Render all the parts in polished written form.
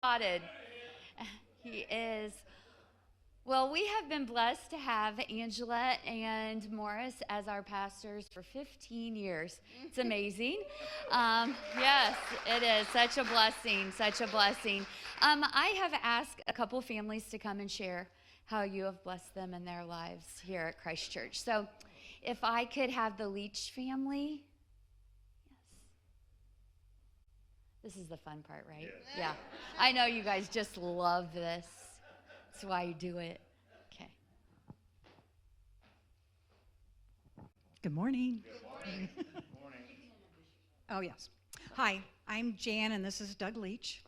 spotted. He is. Well, we have been blessed to have Angela and Morris as our pastors for 15 years. It's amazing. Yes, it is. Such a blessing, such a blessing. I have asked a couple families to come and share how you have blessed them in their lives here at Christ Church. So if I could have the Leach family. Yes. This is the fun part, right? Yes. Yeah. I know you guys just love this. That's why you do it. Okay. Good morning. Good morning. Good morning. Oh, yes. Hi, I'm Jan, and this is Doug Leach.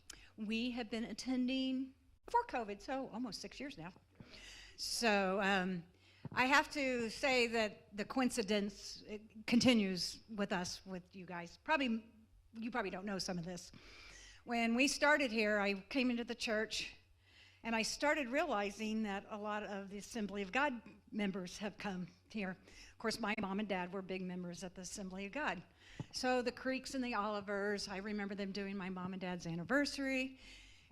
We have been attending before COVID, so almost 6 years now. So I have to say that the coincidence it continues with us, with you guys. You probably don't know some of this. When we started here, I came into the church, and I started realizing that a lot of the Assembly of God members have come here. Of course, my mom and dad were big members at the Assembly of God. So the Creeks and the Olivers, I remember them doing my mom and dad's anniversary.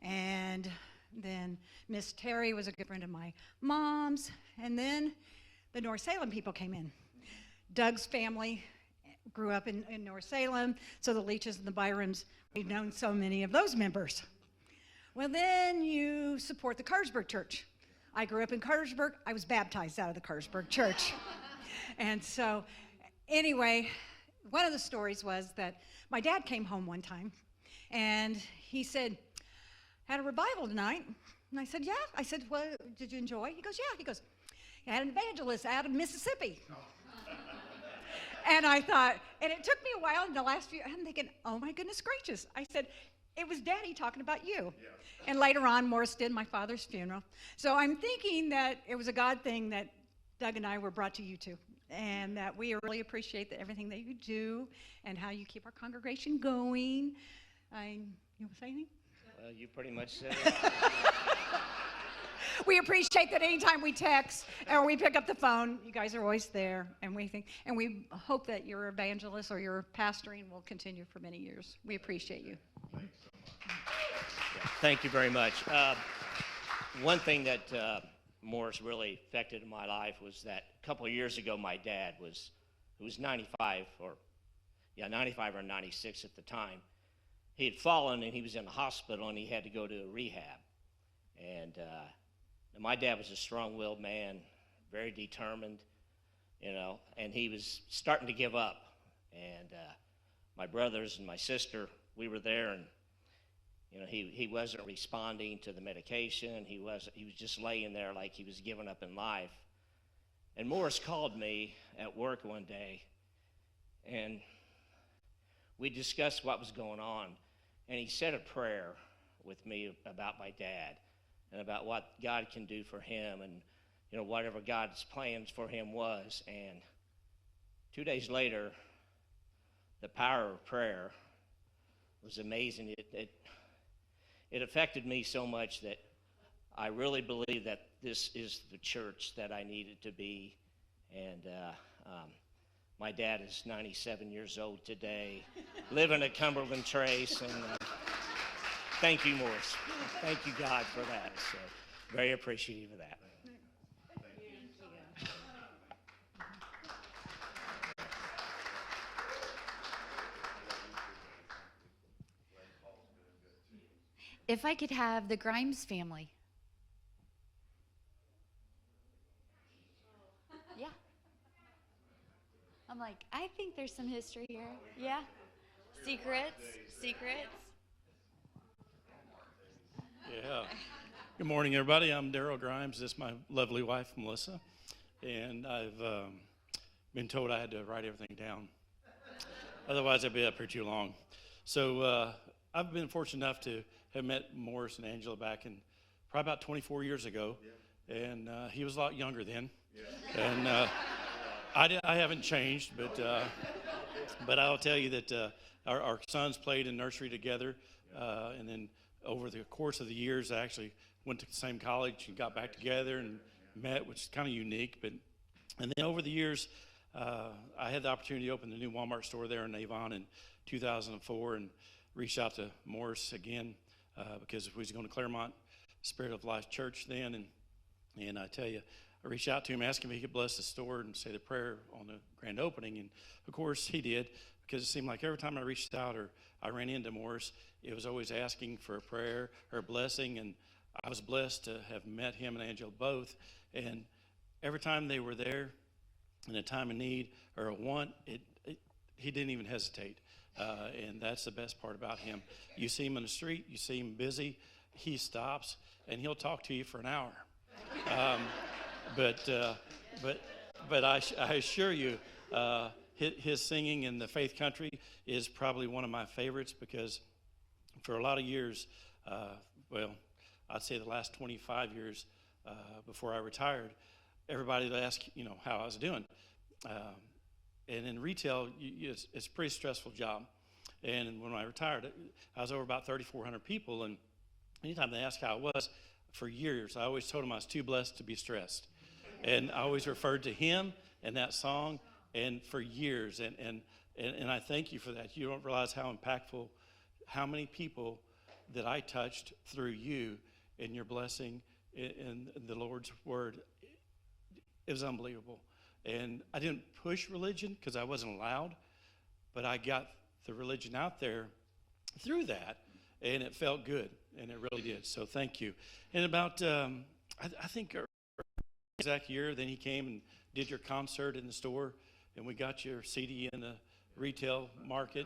And then Miss Terry was a good friend of my mom's. And then the North Salem people came in. Doug's family grew up in North Salem, so the Leaches and the Byrons, we've known so many of those members. Well, then you support the Cartersburg Church. I grew up in Cartersburg. I was baptized out of the Cartersburg Church. And so, anyway, one of the stories was that my dad came home one time, and he said, had a revival tonight. And I said, yeah. I said, well, did you enjoy? He goes, yeah. He goes, I had an evangelist out of Mississippi. And I thought, and it took me a while in the last few, I'm thinking, oh my goodness gracious. I said, it was Daddy talking about you. Yeah. And later on, Morris did my father's funeral. So I'm thinking that it was a God thing that Doug and I were brought to you two, and that we really appreciate everything that you do and how you keep our congregation going. You want to say anything? Well, you pretty much said it. We appreciate that anytime we text or we pick up the phone, you guys are always there, and we hope that your evangelist or your pastoring will continue for many years. We appreciate you. Thanks so much. Yeah, thank you very much. One thing that Morris really affected in my life was that a couple of years ago, my dad was 95 or 96 at the time. He had fallen and he was in the hospital and he had to go to a rehab. And my dad was a strong-willed man, very determined, and he was starting to give up. And my brothers and my sister, we were there, and he wasn't responding to the medication. He was just laying there like he was giving up in life. And Morris called me at work one day, and we discussed what was going on. And he said a prayer with me about my dad and about what God can do for him and, whatever God's plans for him was. And 2 days later, the power of prayer was amazing. It affected me so much that I really believe that this is the church that I needed to be. And my dad is 97 years old today, living at Cumberland Trace. And thank you, Morris. Thank you, God, for that. So very appreciative of that. If I could have the Grimes family. Yeah. I'm like, I think there's some history here. Yeah. Secrets. Yeah. Good morning, everybody. I'm Daryl Grimes. This is my lovely wife, Melissa. And I've been told I had to write everything down. Otherwise, I'd be up here too long. So I've been fortunate enough to have met Morris and Angela back in probably about 24 years ago. Yeah. And he was a lot younger then. Yeah. And I haven't changed, but I'll tell you that our sons played in nursery together. And then over the course of the years, I actually went to the same college and got back together and met, which is kind of unique. And then over the years, I had the opportunity to open the new Walmart store there in Avon in 2004 and reached out to Morris again because we was going to Claremont Spirit of Life Church then, and I tell you, I reached out to him, asked him if he could bless the store and say the prayer on the grand opening, and of course he did, because it seemed like every time I reached out or I ran into Morris, it was always asking for a prayer or a blessing, and I was blessed to have met him and Angela both, and every time they were there in a time of need or a want, he didn't even hesitate, and that's the best part about him. You see him in the street, you see him busy, he stops, and he'll talk to you for an hour. But I assure you, his singing in the faith country is probably one of my favorites, because for a lot of years, well, I'd say the last 25 years before I retired, everybody would ask, how I was doing. And in retail, it's a pretty stressful job. And when I retired, I was over about 3,400 people, and anytime they asked how I was, for years, I always told them I was too blessed to be stressed. And I always referred to him and that song, and for years. And I thank you for that. You don't realize how impactful, how many people that I touched through you and your blessing in the Lord's word. It was unbelievable. And I didn't push religion because I wasn't allowed, but I got the religion out there through that, and it felt good, and it really did. So thank you. And about, I think exact year, then he came and did your concert in the store, and we got your CD in the retail market.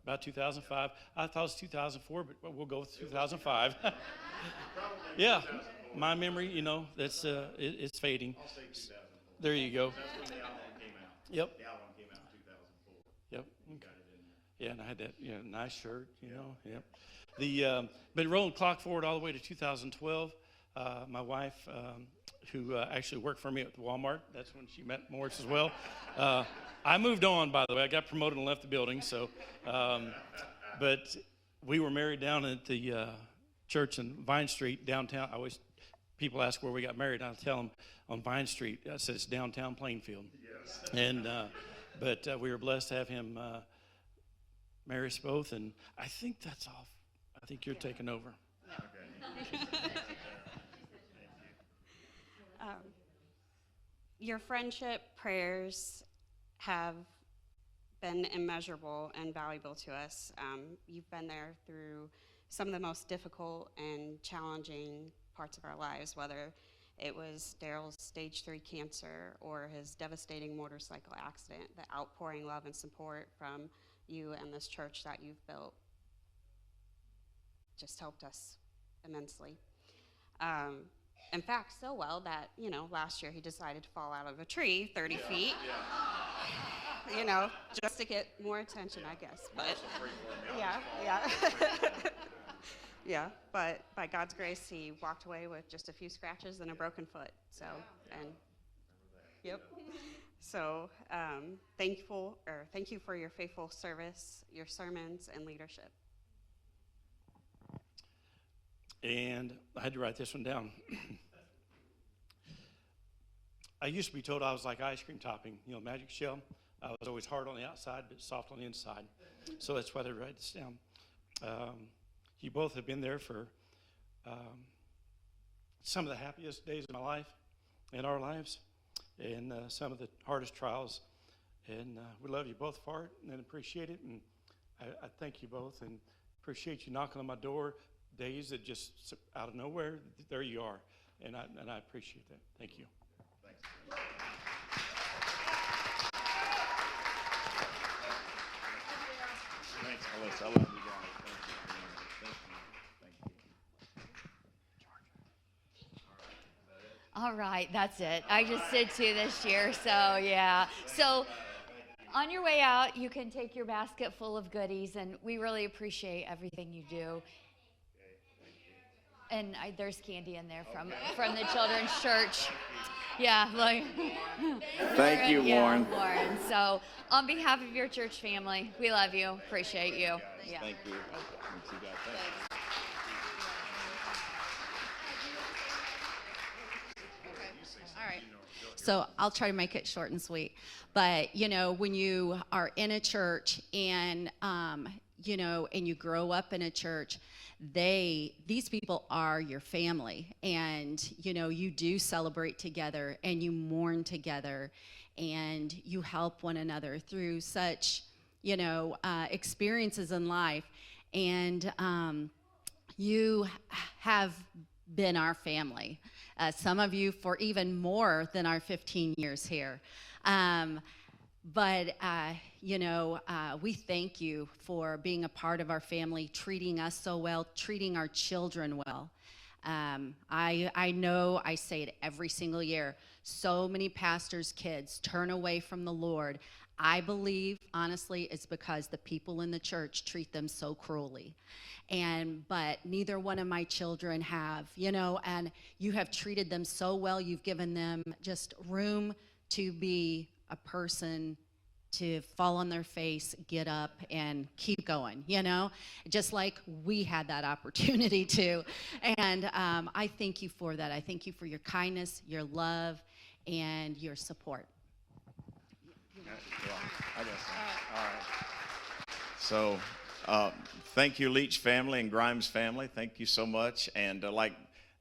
About 2005. I thought it was 2004, but we'll go with 2005. Yeah, my memory, that's it's fading. I'll say 2004. There you go. That's when the album came out. Yep. The album came out in 2004. Yep. You got it in there. Yeah, and I had that nice shirt, Yep. But rolling clock forward all the way to 2012, my wife, who actually worked for me at Walmart, that's when she met Morris as well. I moved on, by the way. I got promoted and left the building. So, but we were married down at the church in Vine Street downtown. People ask where we got married. I'll tell them on Vine Street. I said it's downtown Plainfield. Yes. And but we were blessed to have him marry us both, and I think that's all. I think you're taking over. Your friendship prayers have been immeasurable and valuable to us. You've been there through some of the most difficult and challenging parts of our lives, whether it was Daryl's stage 3 cancer or his devastating motorcycle accident. The outpouring love and support from you and this church that you've built just helped us immensely. In fact, so well that, last year he decided to fall out of a tree 30 feet. Yeah. Just to get more attention, I guess. But yeah. Yeah, but by God's grace, he walked away with just a few scratches and a broken foot. So, yep. So, thank you for your faithful service, your sermons, and leadership. And I had to write this one down. I used to be told I was like ice cream topping, magic shell. I was always hard on the outside, but soft on the inside. So that's why I write this down. You both have been there for some of the happiest days of my life and our lives, and some of the hardest trials. And we love you both for it and appreciate it. And I thank you both and appreciate you knocking on my door days that just out of nowhere, there you are. And I appreciate that. Thank you. Thanks. Thanks, Melissa. I love you guys. Thank you. All right, that's it. I just did 2 this year, so yeah. So on your way out, you can take your basket full of goodies, and we really appreciate everything you do. And there's candy in there from the children's church. Yeah, like. Thank you, Warren. Yeah, Warren. So on behalf of your church family, we love you, appreciate you. Yeah. Thank you. Thanks, you guys. Thanks. All right. So I'll try to make it short and sweet. But, when you are in a church and and you grow up in a church, these people are your family, and you do celebrate together and you mourn together and you help one another through such experiences in life. And you have been our family, some of you for even more than our 15 years here. But we thank you for being a part of our family, treating us so well, treating our children well. I know I say it every single year. So many pastors' kids turn away from the Lord. I believe, honestly, it's because the people in the church treat them so cruelly. But neither one of my children have, and you have treated them so well. You've given them just room to be a person, to fall on their face, get up, and keep going, just like we had that opportunity to. And I thank you for that. I thank you for your kindness, your love, and your support. Well, I guess so. All right. So, thank you, Leach family and Grimes family. Thank you so much. And like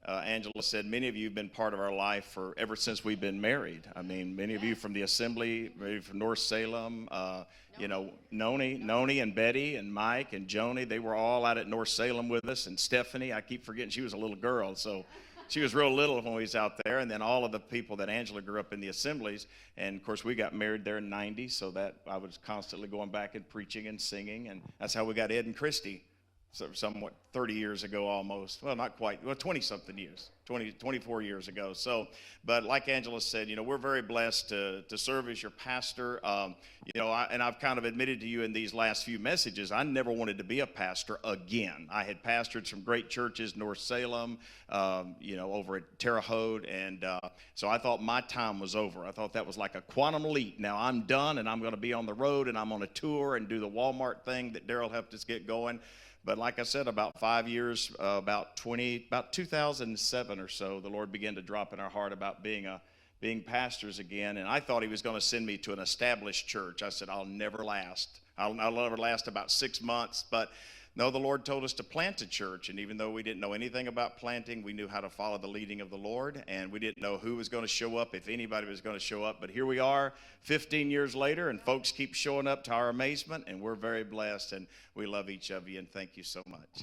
Angela said, many of you have been part of our life ever since we've been married. I mean, many of you from the Assembly, maybe from North Salem, Noni and Betty and Mike and Joni, they were all out at North Salem with us. And Stephanie, I keep forgetting she was a little girl, so she was real little when we was out there. And then all of the people that Angela grew up in the assemblies. And, of course, we got married there in 90, so that I was constantly going back and preaching and singing. And that's how we got Ed and Christy. So somewhat 30 years ago almost. Well, not quite. Well, 20-something years. 24 years ago. So, but like Angela said, we're very blessed to serve as your pastor. And I've kind of admitted to you in these last few messages, I never wanted to be a pastor again. I had pastored some great churches, North Salem, over at Terre Haute, and so I thought my time was over. I thought that was like a quantum leap. Now I'm done, and I'm going to be on the road, and I'm on a tour and do the Walmart thing that Daryl helped us get going. But like I said, about 5 years, about 2007 or so, the Lord began to drop in our heart about being pastors again. And I thought he was going to send me to an established church. I said, I'll never last. I'll never last about 6 months. But no, the Lord told us to plant a church. And even though we didn't know anything about planting, we knew how to follow the leading of the Lord. And we didn't know who was going to show up, if anybody was going to show up. But here we are 15 years later, and folks keep showing up to our amazement. And we're very blessed, and we love each of you. And thank you so much.